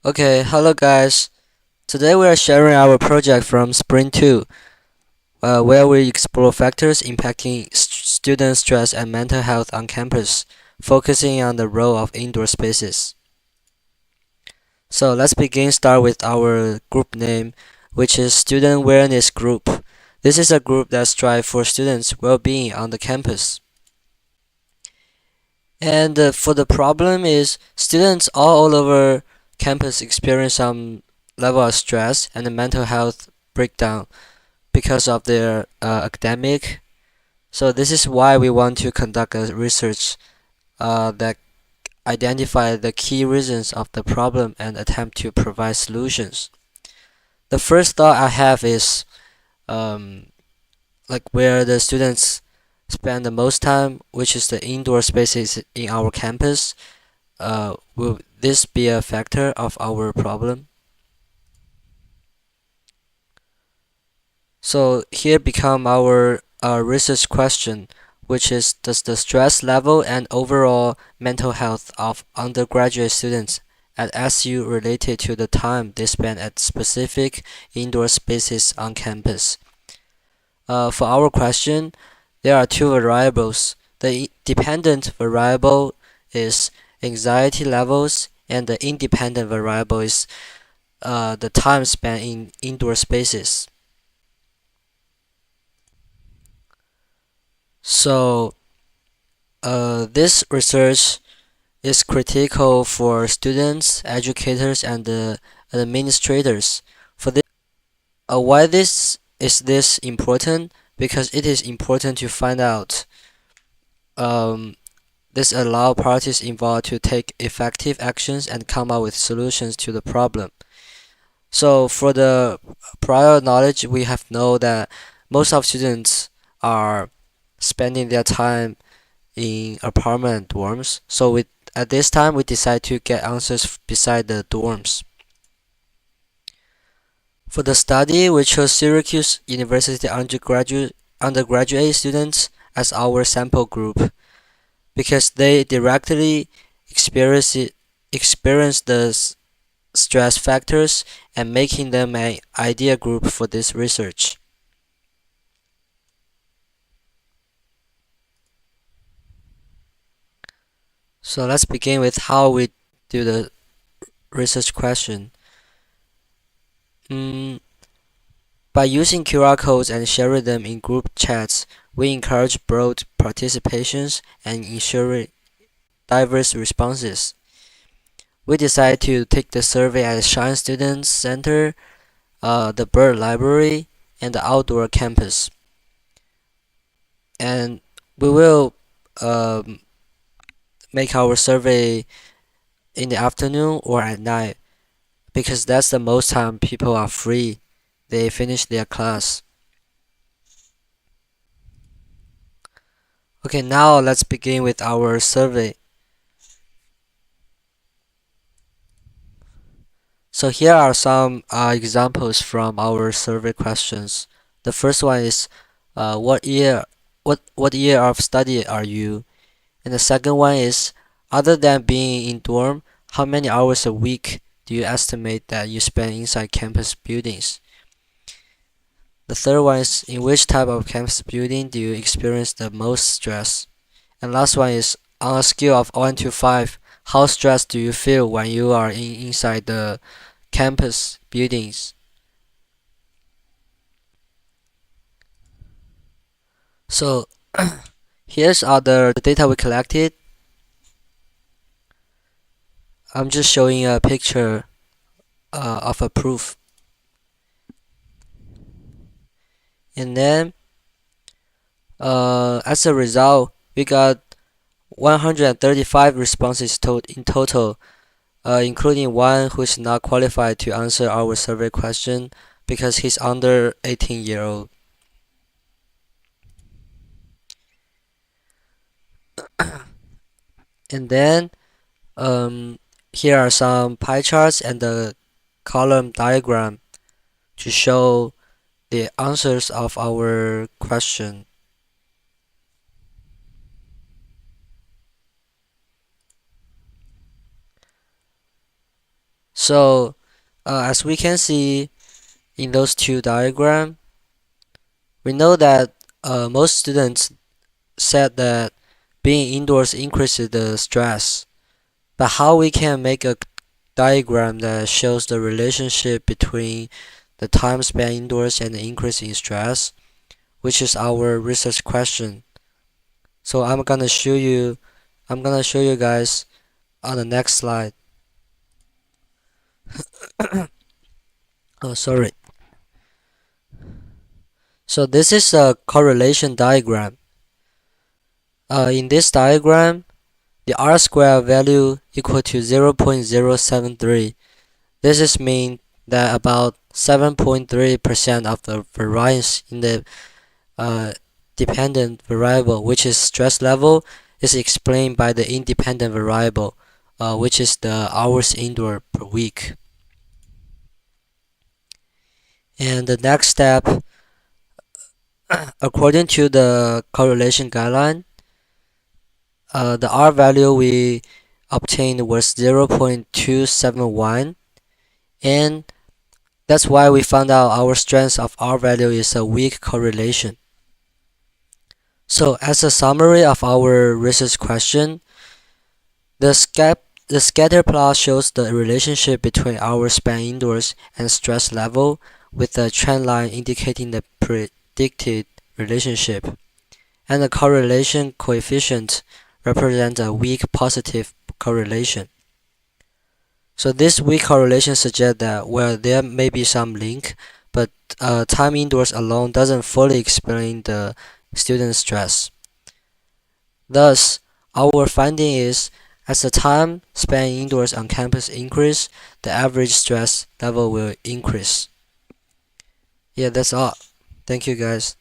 Okay, hello guys. Today we are sharing our project from Sprint2, where we explore factors impacting student stress and mental health on campus, focusing on the role of indoor spaces. So let's start with our group name, which is Student Awareness Group. This is a group that strives for students' well-being on the campus. And for the problem is students all over campus experience some level of stress and mental health breakdown because of their academic. So this is why we want to conduct a research that identify the key reasons of the problem and attempt to provide solutions. The first thought I have is um, like where the students spend the most time, which is the indoor spaces in our campus. Will this be a factor of our problem? So here become our research question, which is does the stress level and overall mental health of undergraduate students at SU related to the time they spend at specific indoor spaces on campus? For our question, there are two variables. The dependent variable is anxiety levels, and the independent variable is the time spent in indoor spaces. So, this research is critical for students, educators, and administrators. For this, why this important? Because it is important to find out. Um, this allow parties involved to take effective actions and come up with solutions to the problem. So for the prior knowledge, we have know that most of students are spending their time in apartment dorms. So at this time we decide to get answers beside the dorms. For the study, we chose Syracuse University undergraduate students as our sample group because they directly experience the stress factors and making them an ideal group for this research. So let's begin with how we do the research question. By using QR codes and sharing them in group chats, we encourage broad participations and ensure diverse responses. We decided to take the survey at Shine Student Center, the Bird Library, and the outdoor campus. And we will um, make our survey in the afternoon or at night because that's the most time people are free. They finish their class. Okay, now let's begin with our survey. So here are some examples from our survey questions. The first one is, what year of study are you? And the second one is, other than being in dorm, how many hours a week do you estimate that you spend inside campus buildings? The third one is, in which type of campus building do you experience the most stress? And last one is, on a scale of 1 to 5, how stressed do you feel when you are inside the campus buildings? So here's all the data we collected. I'm just showing a picture of a proof. And then as a result, we got 135 responses in total, including one who's not qualified to answer our survey question because he's under 18-year-old. And then here are some pie charts and the column diagram to show the answers of our question. So as we can see in those two diagrams, we know that most students said that being indoors increases the stress. But how we can make a diagram that shows the relationship between the time spent indoors and the increase in stress, which is our research question. So I'm gonna show you guys on the next slide. Oh, sorry. So this is a correlation diagram. In this diagram, the R square value equal to 0.073. This is mean that about 7.3% of the variance in the dependent variable, which is stress level, is explained by the independent variable, which is the hours indoor per week. And the next step, according to the correlation guideline, the R value we obtained was 0.271, and that's why we found out our strength of R value is a weak correlation. So as a summary of our research question, the scatter plot shows the relationship between hours spent indoors and stress level, with the trend line indicating the predicted relationship, and the correlation coefficient represents a weak positive correlation. So this weak correlation suggests that, well, there may be some link, but time indoors alone doesn't fully explain the student stress. Thus, our finding is, as the time spent indoors on campus increase, the average stress level will increase. Yeah, that's all. Thank you guys.